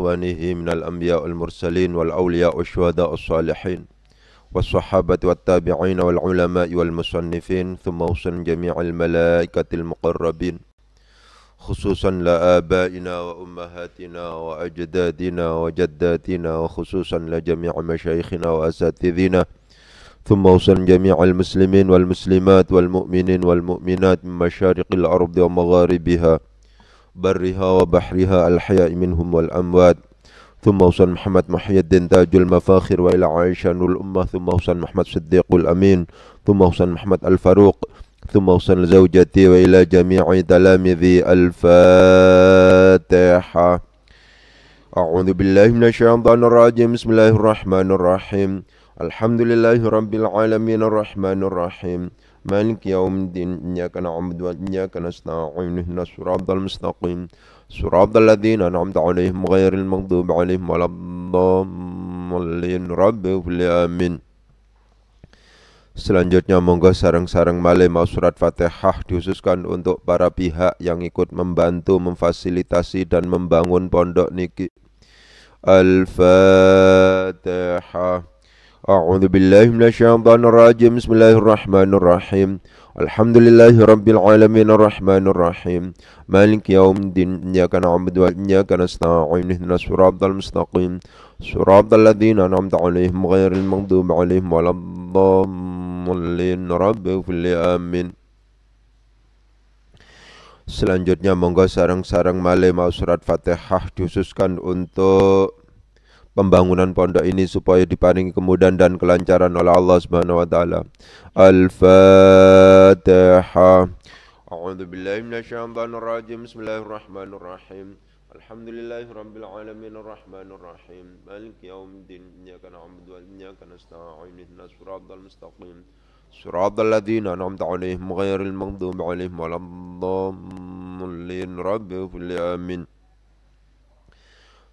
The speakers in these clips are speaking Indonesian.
إخوانه من الأنبياء والمرسلين والأولياء والشهداء والصالحين والصحابة والتابعين والعلماء والمصنفين ثم وصل جميع الملائكة المقربين خصوصا لآبائنا وأمهاتنا وأجدادنا وجداتنا وخصوصا لجميع مشايخنا وأساتذتنا ثم وصل جميع المسلمين والمسلمات والمؤمنين والمؤمنات من مشارق الأرض ومغاربها برها وبحرها الحياء منهم والأموات ثم وصل محمد محي الدين تاج المفاخر وإلى عائشة نور الأمة ثم وصل محمد صديق الأمين ثم وصل محمد الفاروق ثم وصل زوجتي وإلى جميع تلامذي الفاتحة. أعوذ بالله من الشيطان الرجيم بسم الله الرحمن الرحيم الحمد لله رب العالمين الرحمن الرحيم مالك يوم الدين إياك نعبد وإياك نستعين اهدنا الصراط المستقيم صراط الذين أنعمت عليهم غير المغضوب عليهم ولا الضالين رب اغفر لي آمين. Selanjutnya monggo sareng-sareng malih mau surat Fatihah dikhususkan untuk para pihak yang ikut membantu, memfasilitasi dan membangun pondok niki. Al-Fatihah. A'udzu billahi minasyaitonir rajim. Bismillahirrahmanirrahim. Alhamdulillahi rabbil alamin arrahmanir rahim. Maliki yaumiddin. Iyyaka na'budu wa iyyaka nasta'in. Ihdinas siratal mustaqim. Siratal ladzina an'amta 'alaihim ghairil maghdubi 'alaihim waladdallin. Rabbi ighfir li amin. Selanjutnya monggo sareng-sareng malih mau surat Fatihah dikhususkan untuk pembangunan pondok ini supaya diparingi kemudahan dan kelancaran oleh Allah Subhanahu wa taala. Al-Fatihah. A'udzu billahi minasyaitonir rajim. Bismillahirrahmanirrahim. Alhamdulillahirabbil alamin arrahmanir rahim. Maliki yaumiddin. Iyyaka na'budu wa iyyaka nasta'in. Ihdinas siratal mustaqim. Siratal ladzina an'amta 'alaihim ghairil maghdubi 'alaihim waladdallin. Rabbi ighfir li amin.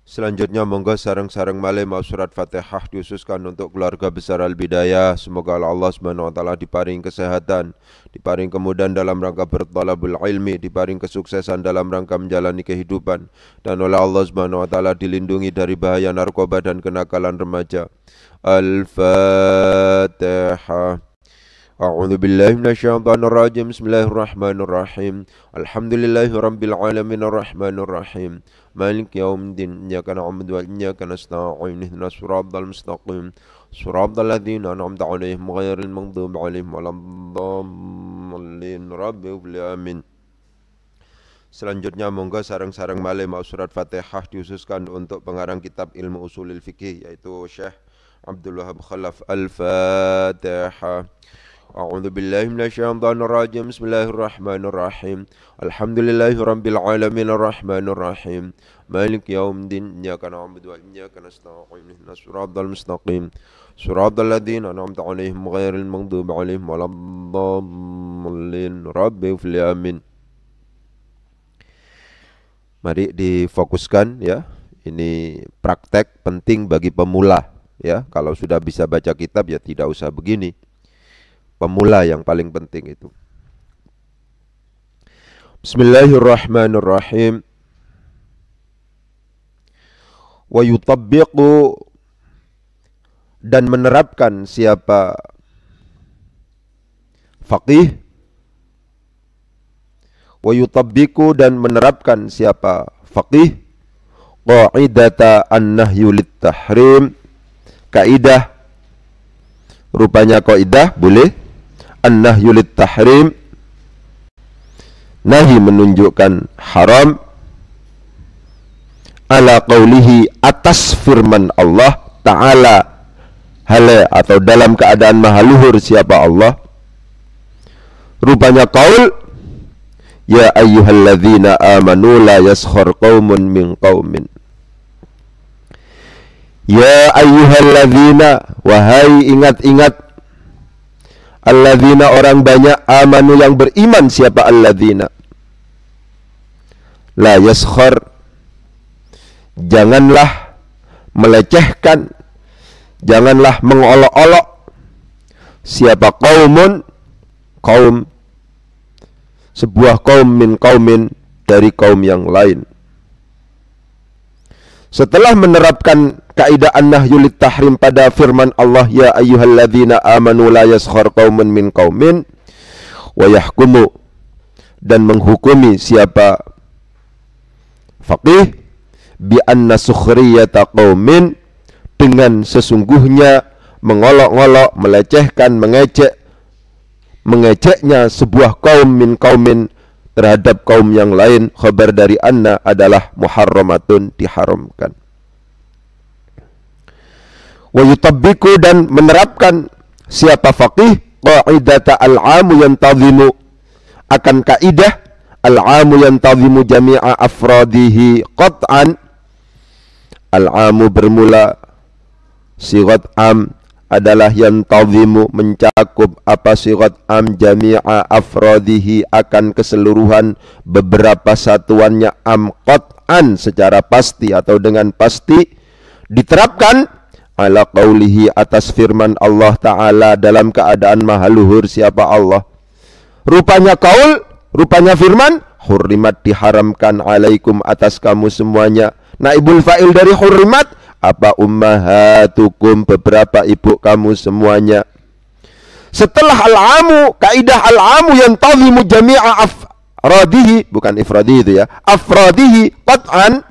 Selanjutnya monggo sareng-sareng malih mau surat Fatihah dikhususkan untuk keluarga besar Al-Bidayah. Semoga Allah Subhanahu wa taala diparing kesehatan, diparing kemudahan dalam rangka bertalabul ilmi, diparing kesuksesan dalam rangka menjalani kehidupan, dan oleh Allah Subhanahu wa taala dilindungi dari bahaya narkoba dan kenakalan remaja. Al-Fatihah. A'udzu billahi minasyaitonir rajim. Bismillahirrahmanirrahim. Alhamdulillahi rabbil alamin arrahmanir rahim. Maliki yaumiddin. Iyyaka na'budu wa iyyaka nasta'in. Ihdinas siratal mustaqim. Siratal ladzina an'amta 'alaihim ghairil maghdubi 'alaihim waladdallin. Rabbi ighfir li amin. Selanjutnya monggo sareng-sareng malih mau surat Fatihah dikhususkan untuk pengarang kitab ilmu usulil fikih yaitu Syekh Abdul Wahab Khalaf. Al-Fatihah. A'udzu billahi minasyaitonir rajim. Bismillahirrahmanirrahim. Alhamdulillahi rabbil alamin arrahmanir rahim. Maliki yaumiddin. Iyyaka na'budu wa iyyaka nasta'in. Ihdinas siratal mustaqim. Siratal ladzina an'amta 'alaihim ghairil maghdubi 'alaihim waladdallin. Rabbi ighfir li amin. Mari difokuskan ya. Ini praktek penting bagi pemula ya. Kalau sudah bisa baca kitab ya tidak usah begini. Pemula yang paling penting itu. Bismillahirrahmanirrahim. Wa yutabbiqu, dan menerapkan siapa faqih. Wa yutabbiqu, dan menerapkan siapa faqih qa'idata an-nahyu lit-tahrim, kaidah, rupanya kaidah boleh, an-nahyu lit-tahrim, nahi menunjukkan haram, ala qawlihi, atas firman Allah Ta'ala, hale atau dalam keadaan maha luhur siapa Allah, rupanya qaul, ya ayyuhalladzina amanu la yaskhar qaumun min qaumin. Ya ayyuhalladzina, wahai ingat-ingat, alladzina orang banyak, amanu yang beriman siapa alladzina, la yaskhar, janganlah melecehkan, janganlah mengolok-olok siapa qaumun, kaum, sebuah kaum min qaumin, dari kaum yang lain. Setelah menerapkan kaidah an-nahyu lit-tahrim pada firman Allah, ya ayyuhalladzina amanu la yaskhar qaumun min qaumin wa yahkumu, dan menghukumi siapa faqih bi anna sukhriyata qaumin, dengan sesungguhnya mengolok-olok, melecehkan, mengejeknya sebuah kaum min qaumin, terhadap kaum yang lain, khabar dari anna adalah muharramatun, diharamkan. Wa yutabbiku, dan menerapkan siapa faqih qaidata al-amu yantazimu, akan kaidah al-amu yantazimu jami'a afradihi qat'an. Al-amu bermula sigat am adalah yantazimu, mencakup apa sigat am, jami'a afradihi, akan keseluruhan beberapa satuannya, am qat'an secara pasti atau dengan pasti, diterapkan ala qaulihi, atas firman Allah Ta'ala dalam keadaan maha luhur siapa Allah. Rupanya qaul, rupanya firman, hurrimat, diharamkan, alaikum, atas kamu semuanya. Naibul fa'il dari hurrimat apa? Ummahatukum, beberapa ibu kamu semuanya. Setelah al-amu, kaidah al-amu yantazimu jami'a afradihi, bukan ifradihi itu ya, afradihi qat'an,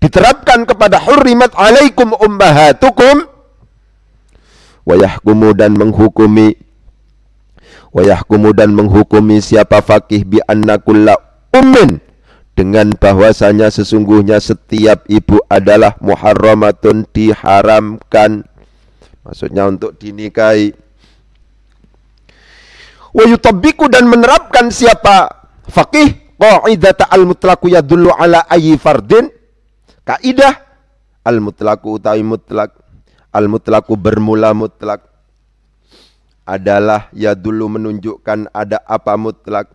diterapkan kepada hurrimat alaikum ummahatukum, wa yahkumu, dan menghukumi, wa yahkumu, dan menghukumi siapa faqih bi anna kulla ummin, dengan bahwasanya sesungguhnya setiap ibu adalah muharramatun, diharamkan, maksudnya untuk dinikahi. Wa yutabbiku, dan menerapkan siapa faqih qaidata al-mutlaqu yadullu ala ayyi fardin, kaidah al-mutlaqu utawi mutlak, al-mutlaqu bermula mutlak adalah yadullu, menunjukkan ada apa mutlak,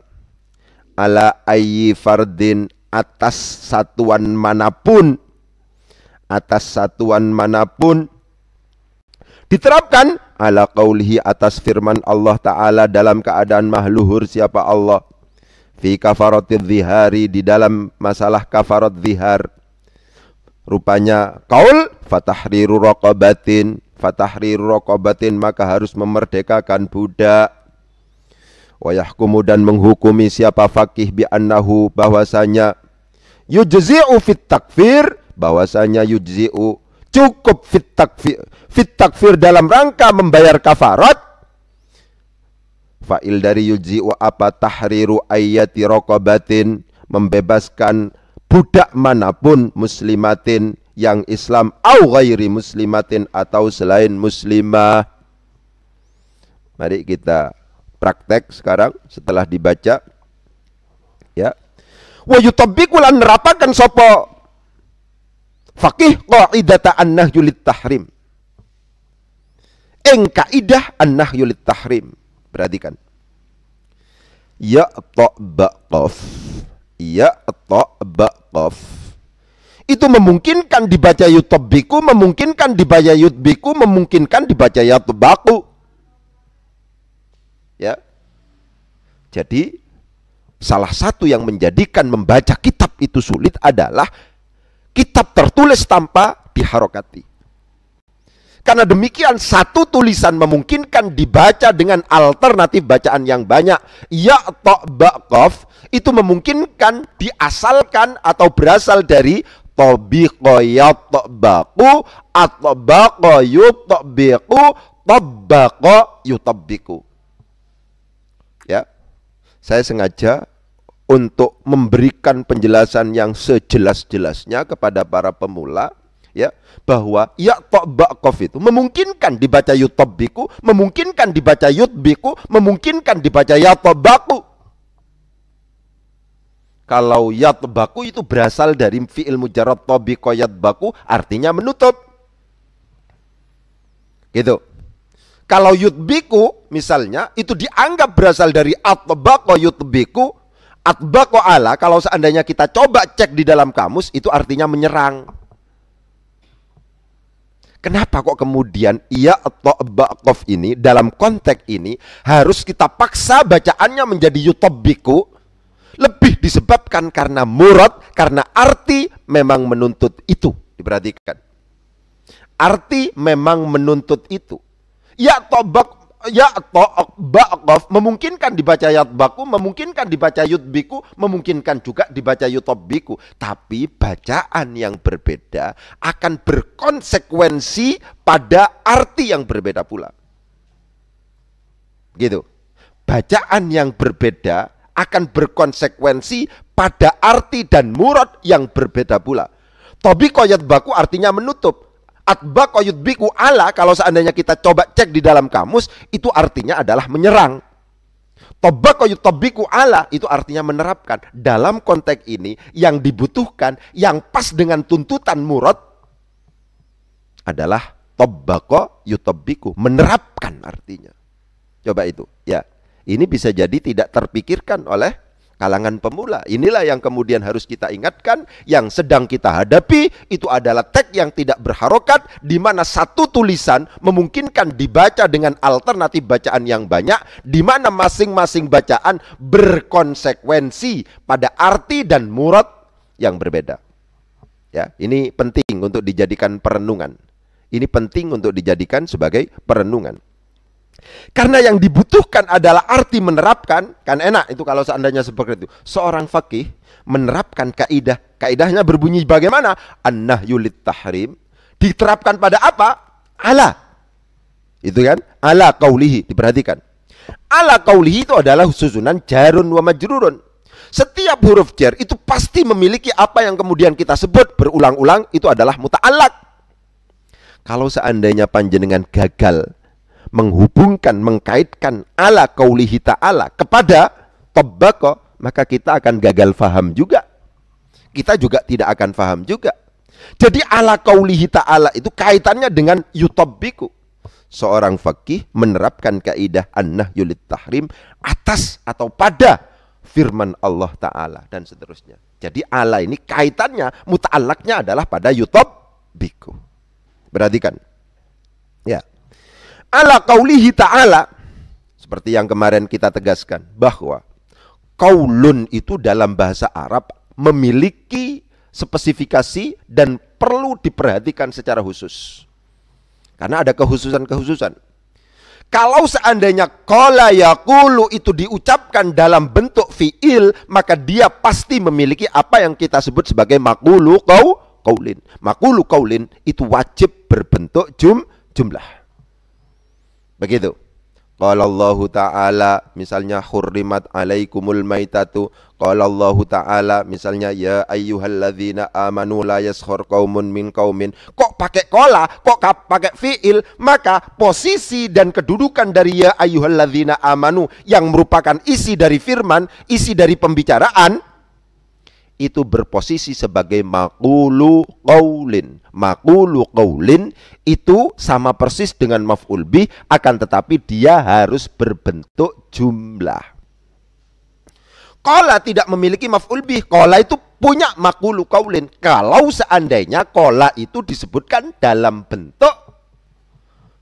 ala ayyi fardin, atas satuan manapun, atas satuan manapun, diterapkan ala qaulihi, atas firman Allah Ta'ala dalam keadaan mahluhur siapa Allah, fi kafaratidz zihari, di dalam masalah kafarat zihar. Rupanya qaul fatahriru raqabatin, fatahriru raqabatin, maka harus memerdekakan budak. Wa yahkumu, dan menghukumi siapa faqih bi annahu, bahwasanya yujzi'u fit takfir, bahwasanya yujzi'u, cukup fit takfir dalam rangka membayar kafarat. Fa'il dari yujzi'u apa? Tahriru ayati raqabatin, membebaskan budak manapun, muslimatin, yang Islam, au ghairi muslimatin, atau selain muslimah. Mari kita praktek sekarang setelah dibaca, ya. Wa yutabbiqu, lan nerapakan sapa faqih qaidata an-nahyu lit-tahrim, ing kaidah an-nahyu lit-tahrim. Perhatikan, ya ta ba qaf, ya ta ba qaf, itu memungkinkan dibaca yutabbiqu, memungkinkan dibaca yutbiqu, memungkinkan dibaca yatbaqu. Ya, jadi salah satu yang menjadikan membaca kitab itu sulit adalah kitab tertulis tanpa diharokati. Karena demikian, satu tulisan memungkinkan dibaca dengan alternatif bacaan yang banyak. Ya ta ba qaf itu memungkinkan diasalkan atau berasal dari tabiqa yatbaqu, atbaqa yutbiqu, tabbaqa yutabbiqu. Ya, saya sengaja untuk memberikan penjelasan yang sejelas-jelasnya kepada para pemula, ya, bahwa ya ta ba qaf itu memungkinkan dibaca yutabbiqu, memungkinkan dibaca yutbiqu, memungkinkan dibaca yatabaqu. Kalau yatbaqu itu berasal dari fi'il mujarrad tabiqa yatbaqu, artinya menutup. Gitu. Kalau yutbiku misalnya itu dianggap berasal dari atbaqa yutbiku, atbaqa ala, kalau seandainya kita coba cek di dalam kamus itu artinya menyerang. Kenapa kok kemudian iya ta'baqaf ini dalam konteks ini harus kita paksa bacaannya menjadi yutabbiku? Lebih disebabkan karena murad, karena arti memang menuntut itu. Diperhatikan. Arti memang menuntut itu. Ya tobak, ya ba'qaf memungkinkan dibaca yatbaku, memungkinkan dibaca yutbiku, memungkinkan juga dibaca yutobbiku. Tapi bacaan yang berbeda akan berkonsekuensi pada arti yang berbeda pula. Gitu. Bacaan yang berbeda akan berkonsekuensi pada arti dan murad yang berbeda pula. Tobiko yatbaku artinya menutup. Atbaqo yudbiku ala, kalau seandainya kita coba cek di dalam kamus, itu artinya adalah menyerang. Tobaqo yutobbiku ala, itu artinya menerapkan. Dalam konteks ini, yang dibutuhkan, yang pas dengan tuntutan murad adalah tobaqo yutobbiku, menerapkan artinya. Coba itu, ya. Ini bisa jadi tidak terpikirkan oleh kalangan pemula. Inilah yang kemudian harus kita ingatkan. Yang sedang kita hadapi itu adalah teks yang tidak berharokat, di mana satu tulisan memungkinkan dibaca dengan alternatif bacaan yang banyak, di mana masing-masing bacaan berkonsekuensi pada arti dan murad yang berbeda. Ya, ini penting untuk dijadikan perenungan. Ini penting untuk dijadikan sebagai perenungan. Karena yang dibutuhkan adalah arti menerapkan. Kan enak itu kalau seandainya seperti itu. Seorang faqih menerapkan kaidah. Kaidahnya berbunyi bagaimana? An-nahyu lit-tahrim. Diterapkan pada apa? Ala. Itu kan? Ala qaulihi. Diperhatikan. Ala qaulihi itu adalah susunan jarun wa majrurun. Setiap huruf jar itu pasti memiliki apa yang kemudian kita sebut berulang-ulang. Itu adalah muta'allaq. Kalau seandainya panjenengan gagal menghubungkan, mengkaitkan ala qaulihi ta'ala kepada tabbaqo, maka kita akan gagal faham juga. Kita juga tidak akan faham juga. Jadi ala qaulihi ta'ala itu kaitannya dengan yutabbiku. Seorang faqih menerapkan kaidah an-nahyu lit-tahrim atas atau pada firman Allah Ta'ala dan seterusnya. Jadi ala ini kaitannya, muta'allaqnya adalah pada yutabbiku. Perhatikan. Ya. Ala qaulihi ta'ala, seperti yang kemarin kita tegaskan, bahwa qaulun itu dalam bahasa Arab memiliki spesifikasi dan perlu diperhatikan secara khusus. Karena ada kekhususan-kekhususan. Kalau seandainya qala yaqulu itu diucapkan dalam bentuk fi'il, maka dia pasti memiliki apa yang kita sebut sebagai maqulu qaulin. Maqulu qaulin itu wajib berbentuk jumlah. Begitu. Qala Allah Ta'ala misalnya hurrimat alaikumul maitatu. Qala Allah Ta'ala misalnya ya ayyuhalladzina amanu la yaskhur qaumun min qaumin. Kok pakai qala, kok pakai fiil? Maka posisi dan kedudukan dari ya ayyuhalladzina amanu yang merupakan isi dari firman, isi dari pembicaraan, itu berposisi sebagai maqulu qaulin. Maqulu qaulin itu sama persis dengan maf'ul bih, akan tetapi dia harus berbentuk jumlah. Qala tidak memiliki maf'ul bih. Qala itu punya maqulu qaulin. Kalau seandainya qala itu disebutkan dalam bentuk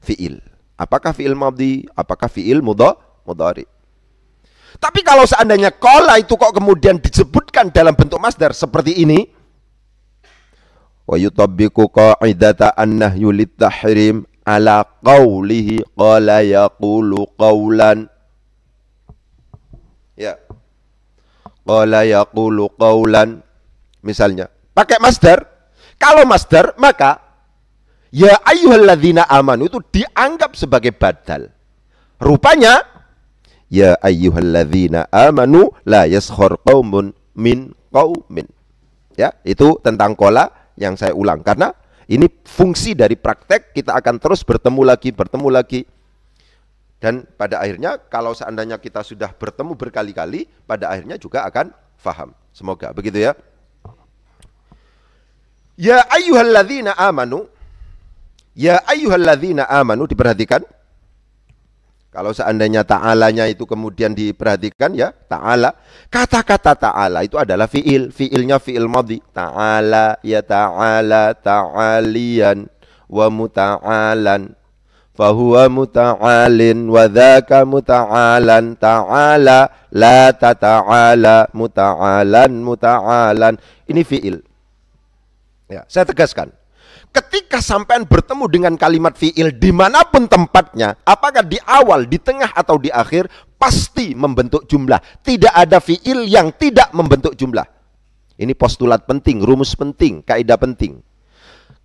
fi'il. Apakah fi'il madhi? Apakah fi'il mudhari? Tapi kalau seandainya qala itu kok kemudian disebutkan dalam bentuk masdar seperti ini, wa yutabbiqu qa'idata an-nahyu lit-tahrim ala qawlihi qala yaqulu qawlan. Ya. Qala yaqulu qawlan. Misalnya, pakai masdar. Kalau masdar, maka ya ayyuhalladzina amanu itu dianggap sebagai badal. Rupanya ya ayyuhalladzina amanu la yaskhur qaumun min qaumin. Ya, itu tentang qala yang saya ulang karena ini fungsi dari praktek. Kita akan terus bertemu lagi. Dan pada akhirnya kalau seandainya kita sudah bertemu berkali-kali, pada akhirnya juga akan faham. Semoga begitu ya. Ya ayyuhalladzina amanu. Ya ayyuhalladzina amanu, diperhatikan. Kalau seandainya ta'alanya itu kemudian diperhatikan ya, ta'ala. Kata-kata ta'ala itu adalah fi'il. Fi'ilnya fi'il madhi. Ta'ala, ya ta'ala, ta'alian, wa muta'alan. fahuwa muta'alin wa dzaka muta'alan ta'ala la tata'ala muta'alan. Ini fi'il. Ya, saya tegaskan. Ketika sampean bertemu dengan kalimat fi'il dimanapun tempatnya, apakah di awal, di tengah, atau di akhir, pasti membentuk jumlah. Tidak ada fi'il yang tidak membentuk jumlah. Ini postulat penting, rumus penting, kaidah penting.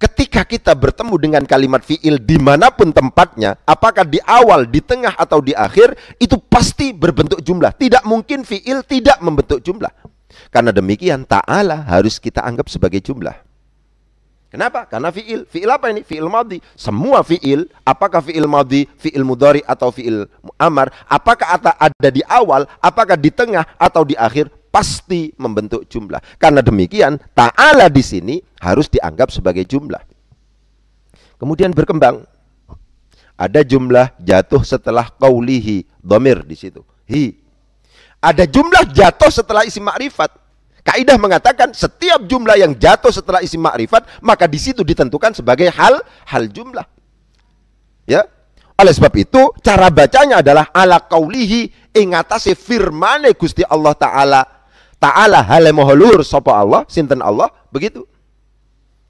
Ketika kita bertemu dengan kalimat fi'il dimanapun tempatnya, apakah di awal, di tengah, atau di akhir, itu pasti berbentuk jumlah. Tidak mungkin fi'il tidak membentuk jumlah. Karena demikian ta'ala harus kita anggap sebagai jumlah. Kenapa? Karena fi'il. Fi'il apa ini? Fi'il madhi. Semua fi'il, apakah fi'il madhi, fi'il mudhari, atau fi'il amar, apakah ada di awal, apakah di tengah, atau di akhir, pasti membentuk jumlah. Karena demikian, ta'ala di sini harus dianggap sebagai jumlah. Kemudian berkembang. Ada jumlah jatuh setelah qaulihi, dhamir di situ. Hi. Ada jumlah jatuh setelah isim ma'rifat. Kaidah mengatakan setiap jumlah yang jatuh setelah isim ma'rifat, maka di situ ditentukan sebagai hal jumlah. Ya. Oleh sebab itu, cara bacanya adalah ala qaulihi, ing atase firmane Gusti Allah Ta'ala. Ta'ala hale maha luhur sapa Allah, sinten Allah, begitu.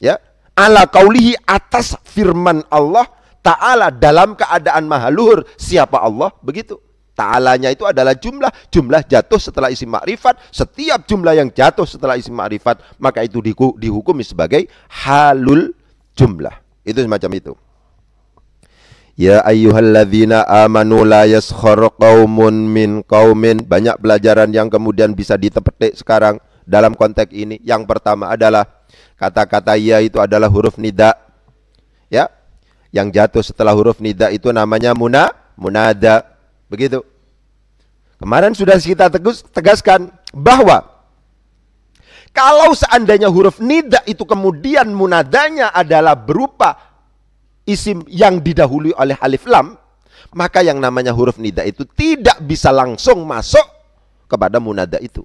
Ya. Ala qaulihi, atas firman Allah Ta'ala dalam keadaan maha luhur siapa Allah, begitu. Ta'alanya itu adalah jumlah. Jumlah jatuh setelah isim ma'rifat. Setiap jumlah yang jatuh setelah isim ma'rifat, maka itu dihukumi sebagai halul jumlah. Itu semacam itu. Ya ayyuhalladzina amanu la yaskhar qaumun min qaumin. Banyak pelajaran yang kemudian bisa ditepetik sekarang dalam konteks ini. Yang pertama adalah kata-kata ya itu adalah huruf nida. Ya. Yang jatuh setelah huruf nida itu namanya munada. Begitu. Kemarin sudah kita tegaskan bahwa kalau seandainya huruf nida itu kemudian munadanya adalah berupa isim yang didahului oleh alif lam, maka yang namanya huruf nida itu tidak bisa langsung masuk kepada munada itu.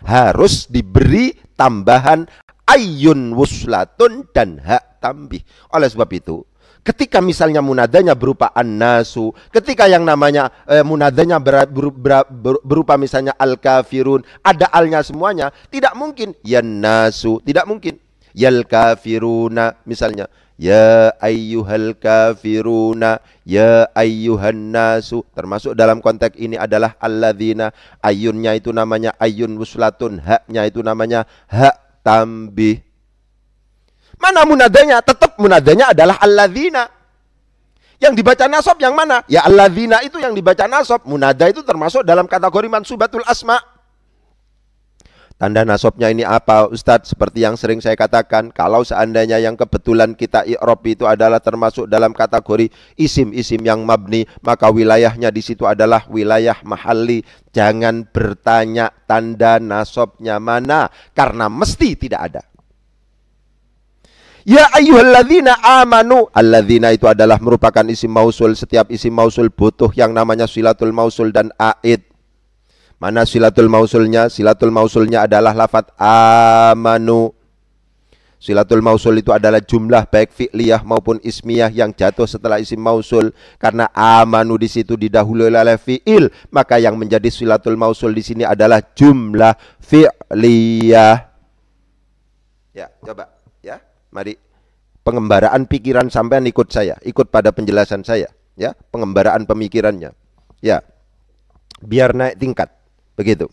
Harus diberi tambahan ayyun wuslatun dan hak tambih. Oleh sebab itu, ketika misalnya munadanya berupa an-nasu, ketika yang namanya munadanya berupa misalnya al-kafirun, ada alnya semuanya, tidak mungkin yan-nasu, tidak mungkin yal kafiruna misalnya, ya ayyuhal kafiruna, ya ayyuhan nasu. Termasuk dalam konteks ini adalah alladzina, ayunnya itu namanya ayun wuslatun, haknya itu namanya hak tambih. Mana munadanya? Tetap munadanya adalah alladzina. Yang dibaca nasab yang mana? Ya alladzina itu yang dibaca nasab. Munada itu termasuk dalam kategori mansubatul asma. Tanda nasabnya ini apa Ustadz? Seperti yang sering saya katakan, kalau seandainya yang kebetulan kita i'rab itu adalah termasuk dalam kategori isim-isim yang mabni, maka wilayahnya di situ adalah wilayah mahalli. Jangan bertanya tanda nasabnya mana, karena mesti tidak ada. Ya ayyuhalladzina amanu. Alladzina itu adalah merupakan isim mausul. Setiap isim mausul butuh yang namanya silatul mausul dan aid. Mana silatul mausulnya? Silatul mausulnya adalah lafadz amanu. Silatul mausul itu adalah jumlah baik fi'liyah maupun ismiyah yang jatuh setelah isim mausul. Karena amanu di situ didahului oleh fi'il, maka yang menjadi silatul mausul di sini adalah jumlah fi'liyah. Ya, coba ya. Mari pengembaraan pikiran sampean ikut saya, ikut pada penjelasan saya, ya, pengembaraan pemikirannya, ya, biar naik tingkat, begitu.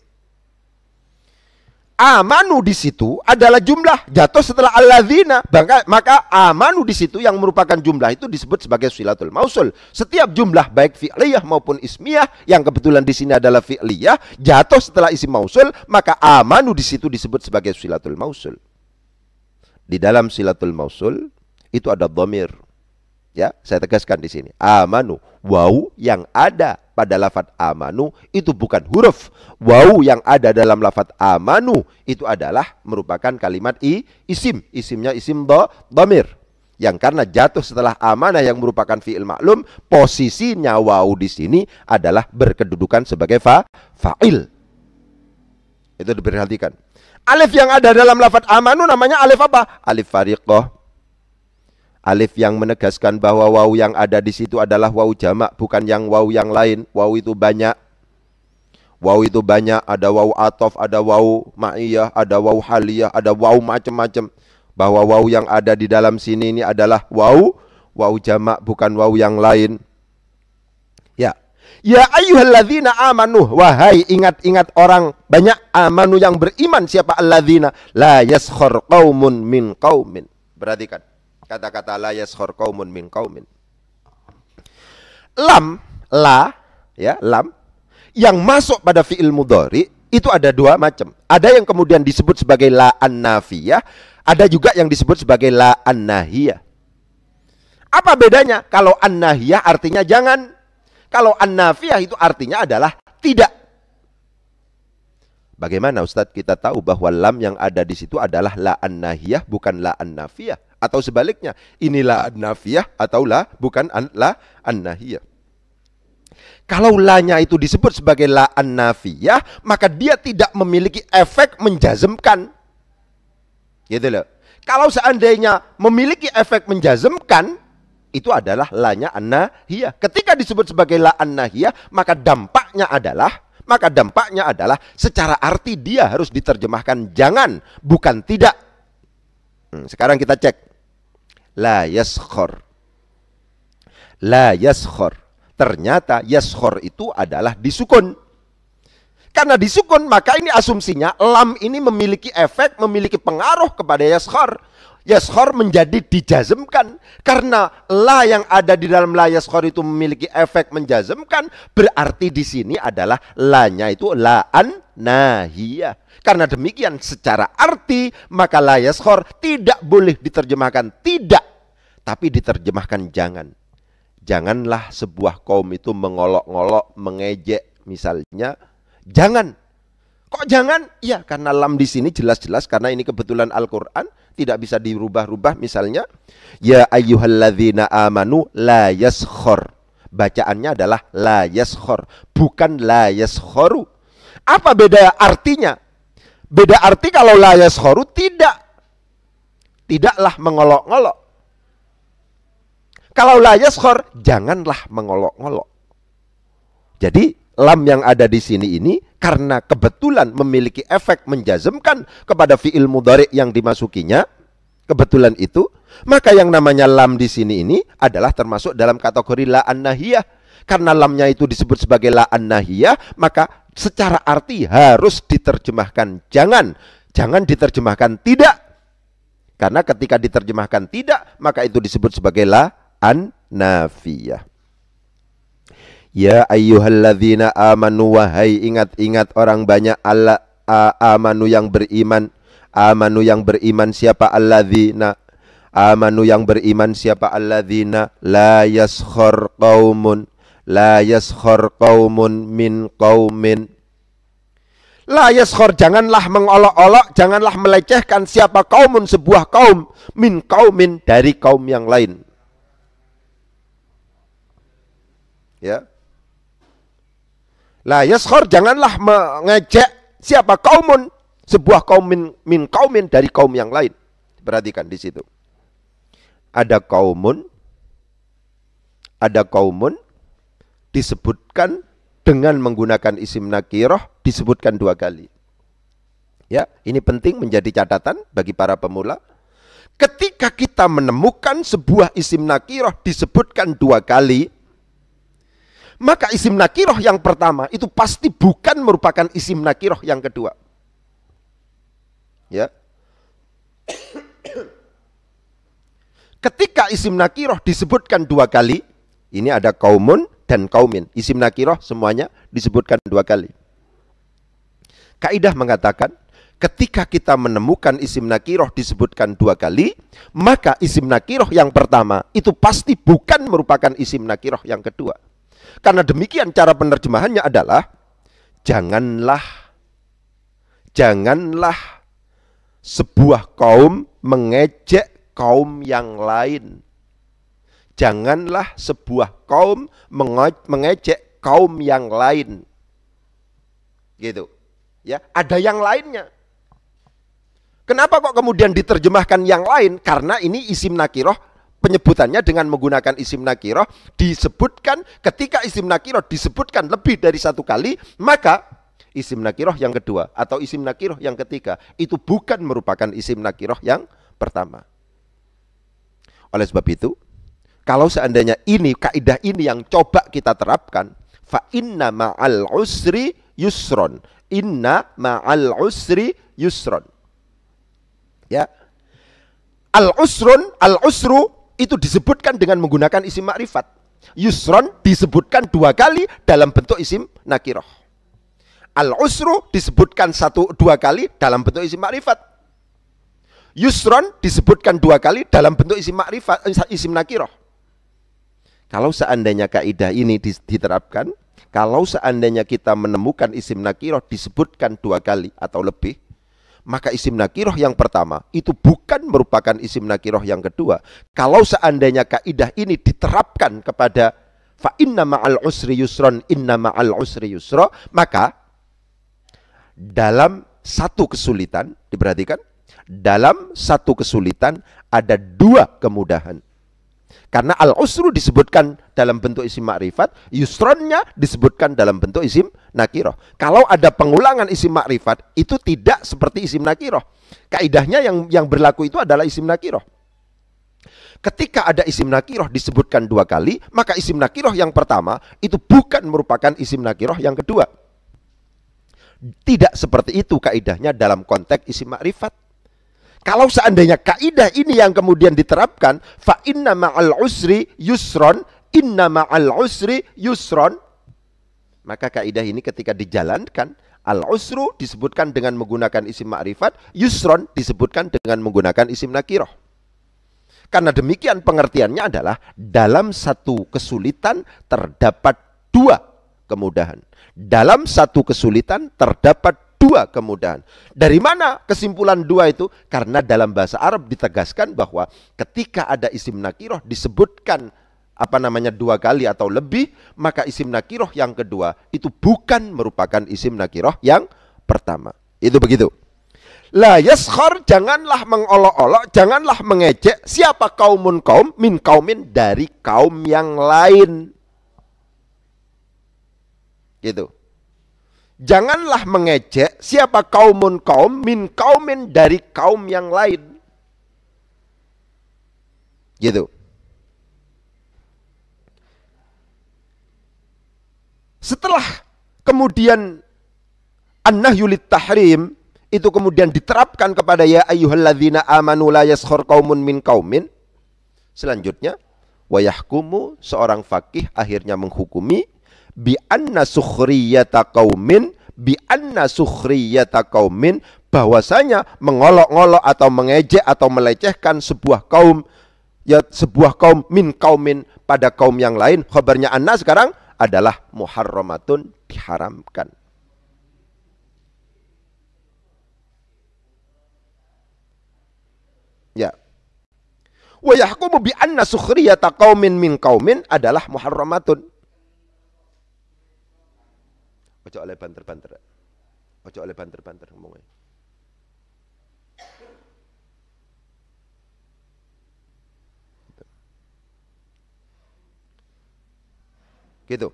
Amanu di situ adalah jumlah jatuh setelah alladzina, maka amanu di situ yang merupakan jumlah itu disebut sebagai silatul mausul. Setiap jumlah baik fi'liyah maupun ismiyah yang kebetulan di sini adalah fi'liyah jatuh setelah isim mausul, maka amanu di situ disebut sebagai silatul mausul. Di dalam silatul mausul itu ada dhamir. Ya, saya tegaskan di sini. Amanu, wawu yang ada pada lafadz amanu itu bukan huruf. Wawu yang ada dalam lafadz amanu itu adalah merupakan kalimat isim. Isimnya isim dhamir. Yang karena jatuh setelah amanah yang merupakan fi'il maklum, posisinya wawu di sini adalah berkedudukan sebagai fa'il. Itu diperhatikan. Alif yang ada dalam lafadz amanu namanya alif apa? Alif fariqah. Alif yang menegaskan bahwa wawu yang ada di situ adalah wawu jamak, bukan yang wawu yang lain. Wawu itu banyak. Wawu itu banyak, ada wawu atof, ada wawu ma'iyah, ada wawu haliyah, ada wawu macam-macam. Bahwa wawu yang ada di dalam sini ini adalah wawu jamak, bukan wawu yang lain. Ya. Ya ayyuhalladzina amanu, wahai ingat-ingat orang banyak amanu yang beriman. Siapa alladzina? La yaskhar qaumun min qaumin. Perhatikan kata-kata la yaskhar qaumun min qaumin. Lam, la, ya, lam yang masuk pada fi'il mudhari itu ada dua macam. Ada yang kemudian disebut sebagai la an-nafiyah, ada juga yang disebut sebagai la an-nahiyah. Apa bedanya? Kalau an-nahiyah artinya jangan. Kalau an-nafiyah itu artinya adalah tidak. Bagaimana Ustadz kita tahu bahwa lam yang ada di situ adalah la an-nahiyah bukan la an-nafiyah? Atau sebaliknya, ini la an-nafiyah atau la bukan la an-nahiyah? Kalau la-nya itu disebut sebagai la an-nafiyah, maka dia tidak memiliki efek menjazmkan. Gitu loh. Kalau seandainya memiliki efek menjazmkan, itu adalah la-nya an-nahiyah. Ketika disebut sebagai la an-nahiyah, maka dampaknya adalah secara arti dia harus diterjemahkan jangan, bukan tidak. Sekarang kita cek. La yaskhor. La yaskhor. Ternyata yaskhor itu adalah disukun. Karena disukun, maka ini asumsinya lam ini memiliki efek, memiliki pengaruh kepada yaskhor. Yaskhor menjadi dijazmkan. Karena la yang ada di dalam la yaskhor itu memiliki efek menjazmkan, berarti di sini adalah la-nya itu la an-nahiyah. Karena demikian secara arti, maka la yaskhor tidak boleh diterjemahkan tidak, tapi diterjemahkan jangan. Janganlah sebuah kaum itu mengolok-ngolok, mengejek, misalnya. Jangan. Kok jangan? Ya, karena lam di sini jelas-jelas karena ini kebetulan Al-Qur'an, tidak bisa dirubah-rubah. Misalnya, ya ayyuhalladzina amanu la yaskhor. Bacaannya adalah la yaskhor, bukan la yaskhoru. Apa beda artinya? Beda arti kalau la yaskhoru tidaklah mengolok-ngolok. Kalau la yaskhor, janganlah mengolok-ngolok. Jadi lam yang ada di sini ini karena kebetulan memiliki efek menjazmkan kepada fi'il mudhari yang dimasukinya, kebetulan itu, maka yang namanya lam di sini ini adalah termasuk dalam kategori la an-nahiyah. Karena lamnya itu disebut sebagai la an-nahiyah, maka secara arti harus diterjemahkan jangan, jangan diterjemahkan tidak. Karena ketika diterjemahkan tidak, maka itu disebut sebagai la an-nafiyah. Ya ayyuhalladzina amanu, wahai ingat-ingat orang banyak amanu yang beriman. Amanu yang beriman siapa? Alladzina. Amanu yang beriman siapa? Alladzina la yaskhor qaumun. La yaskhor qaumun min qaumin. La yaskhor, janganlah mengolok-olok, janganlah melecehkan siapa qaumun, sebuah kaum, min qaumin, dari kaum yang lain. Ya. La yaskhor, janganlah mengejek siapa kaumun, sebuah kaum min kaumin, dari kaum yang lain. Perhatikan di situ. Ada kaumun disebutkan dengan menggunakan isim nakirah, disebutkan dua kali. Ya, ini penting menjadi catatan bagi para pemula. Ketika kita menemukan sebuah isim nakirah disebutkan dua kali, maka isim nakirah yang pertama itu pasti bukan merupakan isim nakirah yang kedua. Ya. Ketika isim nakirah disebutkan dua kali, ini ada kaumun dan kaumin. Isim nakirah semuanya disebutkan dua kali. Kaidah mengatakan, ketika kita menemukan isim nakirah disebutkan dua kali, maka isim nakirah yang pertama itu pasti bukan merupakan isim nakirah yang kedua. Karena demikian cara penerjemahannya adalah janganlah sebuah kaum mengejek kaum yang lain. Janganlah sebuah kaum mengejek kaum yang lain. Gitu. Ya, ada yang lainnya. Kenapa kok kemudian diterjemahkan yang lain? Karena ini isim nakirah penyebutannya dengan menggunakan isim nakiroh disebutkan, ketika isim nakiroh disebutkan lebih dari satu kali, maka isim nakiroh yang kedua atau isim nakiroh yang ketiga itu bukan merupakan isim nakiroh yang pertama. Oleh sebab itu, kalau seandainya ini kaidah ini yang coba kita terapkan, fa inna ma'al usri yusron, inna ma'al usri yusron. Ya, al usru itu disebutkan dengan menggunakan isim makrifat. Yusron disebutkan dua kali dalam bentuk isim nakiroh. Al usru disebutkan dua kali dalam bentuk isim makrifat. Yusron disebutkan dua kali dalam bentuk isim makrifat, isim nakiroh. Kalau seandainya kaidah ini diterapkan, kalau seandainya kita menemukan isim nakiroh disebutkan dua kali atau lebih, maka isim nakiroh yang pertama itu bukan merupakan isim nakiroh yang kedua. Kalau seandainya kaidah ini diterapkan kepada fa inna ma'al usri yusron, inna ma'al usri yusro, maka dalam satu kesulitan, diperhatikan, dalam satu kesulitan ada dua kemudahan. Karena al-usru disebutkan dalam bentuk isim makrifat, yusronnya disebutkan dalam bentuk isim nakiroh. Kalau ada pengulangan isim makrifat, itu tidak seperti isim nakiroh. Kaidahnya yang berlaku itu adalah isim nakiroh. Ketika ada isim nakiroh disebutkan dua kali, maka isim nakiroh yang pertama itu bukan merupakan isim nakiroh yang kedua. Tidak seperti itu kaidahnya dalam konteks isim makrifat. Kalau seandainya kaidah ini yang kemudian diterapkan, fa inna ma'al usri yusron, inna ma'al usri yusron, maka kaidah ini ketika dijalankan, al usru disebutkan dengan menggunakan isim ma'rifat, yusron disebutkan dengan menggunakan isim nakiroh. Karena demikian pengertiannya adalah dalam satu kesulitan terdapat dua kemudahan. Dalam satu kesulitan terdapat dua kemudahan. Dari mana kesimpulan dua itu? Karena dalam bahasa Arab ditegaskan bahwa ketika ada isim nakiroh disebutkan dua kali atau lebih, maka isim nakiroh yang kedua itu bukan merupakan isim nakiroh yang pertama. Itu begitu. La yaskhar, janganlah mengolok-olok, janganlah mengejek siapa kaumun kaum min kaumin dari kaum yang lain. Gitu. Janganlah mengejek siapa kaumun kaum min kaumin dari kaum yang lain. Gitu. Setelah kemudian an-nahyu lit-tahrim itu kemudian diterapkan kepada ya ayyuhalladzina amanu la yaskhur qaumun min qaumin. Selanjutnya wa yahkumu, seorang fakih akhirnya menghukumi bi anna sukhriyata qaumin, bahwasanya mengolok-olok atau mengejek atau melecehkan sebuah kaum, ya sebuah kaum min kaumin pada kaum yang lain, khabarnya anna sekarang adalah muharramatun, diharamkan. Ya. Wa yahkumu bi anna sukhriyata qaumin min qaumin adalah muharramatun. Ojo oleh banter-banter. Ojo oleh banter-banter ngomongnya. Gitu.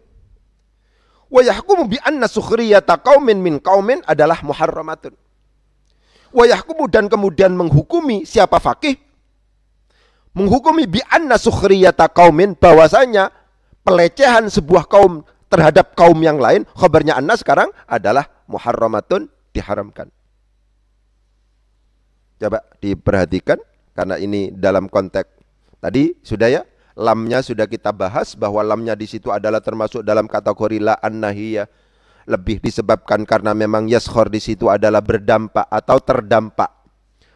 Wa yahkumu bi anna sukhriyata qaumin min qaumin adalah muharramatun. Wa yahkumu, dan kemudian menghukumi siapa fakih? Menghukumi bi anna sukhriyata qaumin, bahwasanya pelecehan sebuah kaum terhadap kaum yang lain, khabarnya anna sekarang adalah muharramatun, diharamkan. Coba diperhatikan, karena ini dalam konteks tadi sudah ya, lamnya sudah kita bahas bahwa lamnya di situ adalah termasuk dalam kategori la an-nahiyah, lebih disebabkan karena memang yaskhor di situ adalah berdampak atau terdampak.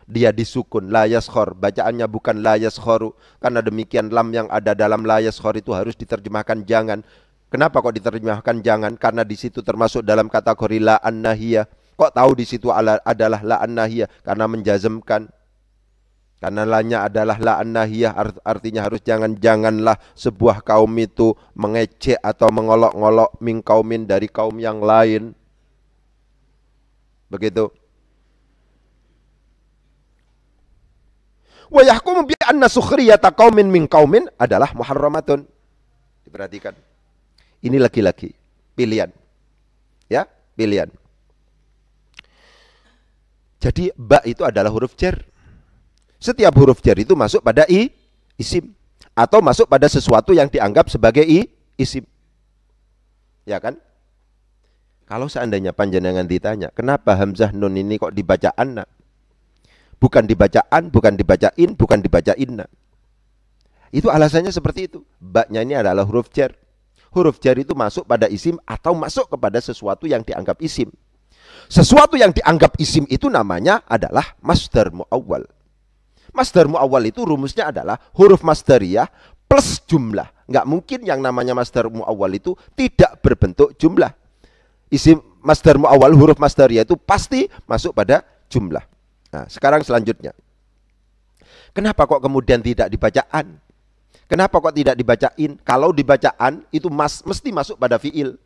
Dia disukun la yaskhor, bacaannya bukan la yaskhoru. Karena demikian lam yang ada dalam la yaskhor itu harus diterjemahkan jangan. Kenapa kok diterjemahkan jangan? Karena di situ termasuk dalam kategori la an-nahiyah. Kok tahu di situ adalah la an-nahiyah? Karena menjazmkan. Karena lanya adalah la an-nahiyah, artinya harus janganlah sebuah kaum itu mengejek atau mengolok-ngolok min kaumin dari kaum yang lain. Begitu. Wa yahkumu bi anna sukhriyata qaumin min qaumin adalah muharramatun. Diperhatikan. Ini lagi-lagi pilihan. Ya, pilihan. Jadi ba itu adalah huruf jar. Setiap huruf jar itu masuk pada isim atau masuk pada sesuatu yang dianggap sebagai isim. Ya kan? Kalau seandainya panjenengan ditanya, kenapa hamzah nun ini kok dibaca anna? Bukan dibaca an, bukan dibaca in, bukan dibaca inna. Itu alasannya seperti itu. Ba-nya ini adalah huruf jar. Huruf jar itu masuk pada isim atau masuk kepada sesuatu yang dianggap isim. Sesuatu yang dianggap isim itu namanya adalah masdar muawwal. Masdar muawwal itu rumusnya adalah huruf masdariyah plus jumlah. Nggak mungkin yang namanya masdar muawwal itu tidak berbentuk jumlah. Isim masdar muawwal huruf masdariyah itu pasti masuk pada jumlah. Nah, sekarang selanjutnya. Kenapa kok kemudian tidak dibacaan? Kenapa kok tidak dibacain? Kalau dibacaan itu mesti masuk pada fiil.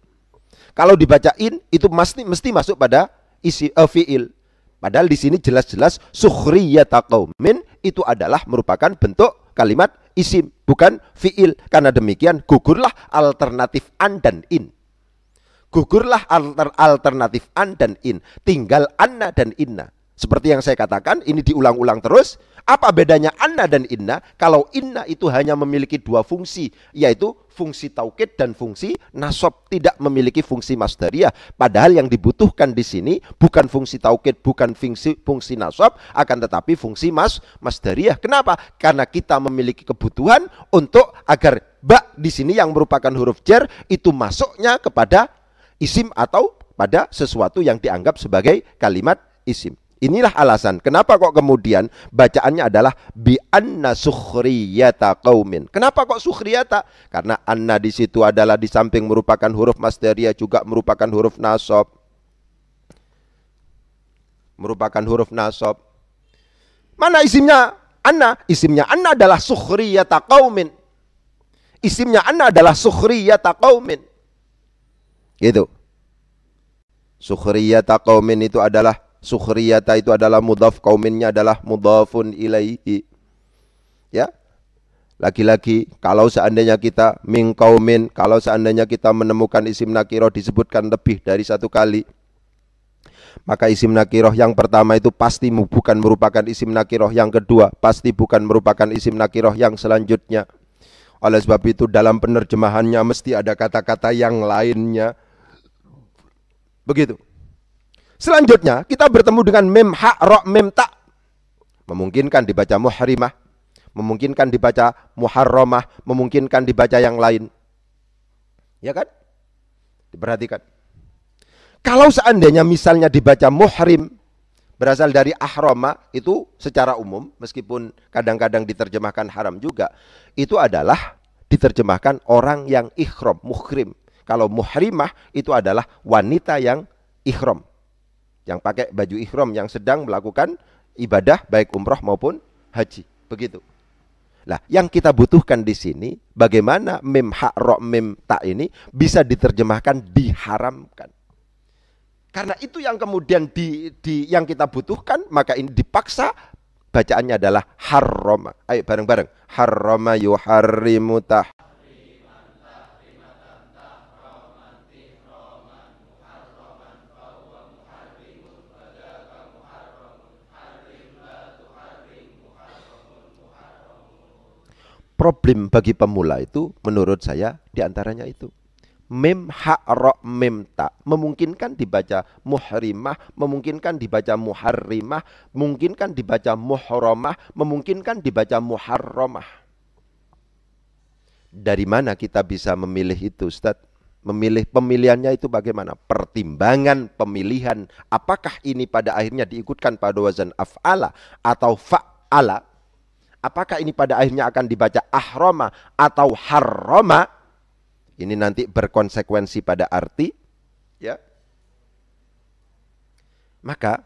Kalau dibacain itu mesti masuk pada fiil. Padahal di sini jelas-jelas sukhriyata qaumin itu adalah merupakan bentuk kalimat isim, bukan fiil. Karena demikian gugurlah alternatif an dan in. Gugurlah alternatif an dan in. Tinggal anna dan inna. Seperti yang saya katakan, ini diulang-ulang terus. Apa bedanya anna dan inna? Kalau inna itu hanya memiliki dua fungsi, yaitu fungsi taukid dan fungsi nasab, tidak memiliki fungsi masdariyah. Padahal yang dibutuhkan di sini bukan fungsi taukid, bukan fungsi nasab, akan tetapi fungsi masdariyah. Kenapa? Karena kita memiliki kebutuhan untuk agar ba di sini yang merupakan huruf jar itu masuknya kepada isim atau pada sesuatu yang dianggap sebagai kalimat isim. Inilah alasan kenapa kok kemudian bacaannya adalah bi anna sukhriyata qaumin. Kenapa kok sukhriyata? Karena anna di situ adalah di samping merupakan huruf masdariyah juga merupakan huruf nasab. Merupakan huruf nasab. Mana isimnya anna? Isimnya anna adalah sukhriyata qaumin. Isimnya anna adalah sukhriyata qaumin. Gitu. Sukhriyata qaumin itu adalah sukhriyata itu adalah mudhaf, qauminnya adalah mudhafun ilaihi. Ya. Lagi-lagi kalau seandainya kita min qaumin, kalau seandainya kita menemukan isim nakirah disebutkan lebih dari satu kali, maka isim nakirah yang pertama itu pasti bukan merupakan isim nakirah yang kedua, pasti bukan merupakan isim nakirah yang selanjutnya. Oleh sebab itu dalam penerjemahannya mesti ada kata-kata yang lainnya. Begitu. Selanjutnya kita bertemu dengan mem ha ra mem ta. Memungkinkan dibaca muhrimah, memungkinkan dibaca muharramah, memungkinkan dibaca yang lain. Ya kan? Diperhatikan. Kalau seandainya misalnya dibaca muhrim berasal dari ahrama itu secara umum, meskipun kadang-kadang diterjemahkan haram juga, itu adalah diterjemahkan orang yang ihram, muhrim. Kalau muhrimah itu adalah wanita yang ihram, yang pakai baju ihram, yang sedang melakukan ibadah baik umrah maupun haji. Begitu. Nah, yang kita butuhkan di sini bagaimana mim ha ra mim ta ini bisa diterjemahkan diharamkan. Karena itu yang kemudian yang kita butuhkan, maka ini dipaksa bacaannya adalah harrama. Ayo bareng-bareng. Harrama yuharrimu tah. Problem bagi pemula itu menurut saya diantaranya itu mim ha ra mim ta memungkinkan dibaca muhrimah, memungkinkan dibaca muharrimah, memungkinkan dibaca muhramah, memungkinkan dibaca muharramah. Dari mana kita bisa memilih itu, Ustaz? Memilih pemilihannya itu bagaimana? Pertimbangan pemilihan apakah ini pada akhirnya diikutkan pada wazan af'ala atau fa'ala? Apakah ini pada akhirnya akan dibaca ahrama atau harrama? Ini nanti berkonsekuensi pada arti, ya. Maka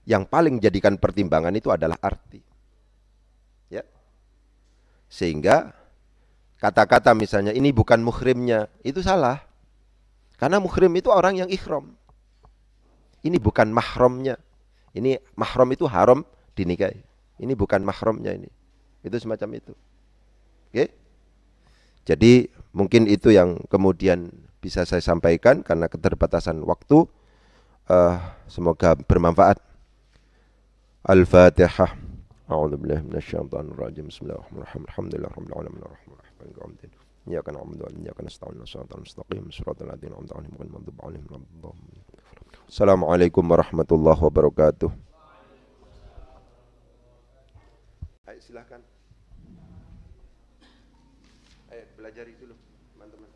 yang paling jadikan pertimbangan itu adalah arti. Ya. Sehingga kata-kata misalnya ini bukan muhrimnya, itu salah. Karena muhrim itu orang yang ihram. Ini bukan mahramnya. Ini mahram itu haram dinikahi. Ini bukan mahramnya ini. Itu semacam itu. Oke? Jadi mungkin itu yang kemudian bisa saya sampaikan karena keterbatasan waktu. Semoga bermanfaat. Al-Fatihah. A'udzu billahi minasyaitonir rajim. Bismillahirrahmanirrahim. Alhamdulillahirabbil alamin arrahmanirrahim. Iyyaka na'budu wa iyyaka nasta'in. Shiratal mustaqim. Shiratal ladzina an'amta 'alaihim ghairil maghdubi 'alaihim waladdallin. Assalamualaikum warahmatullahi wabarakatuh. Ayo silakan. Ayo belajari dulu, teman-teman.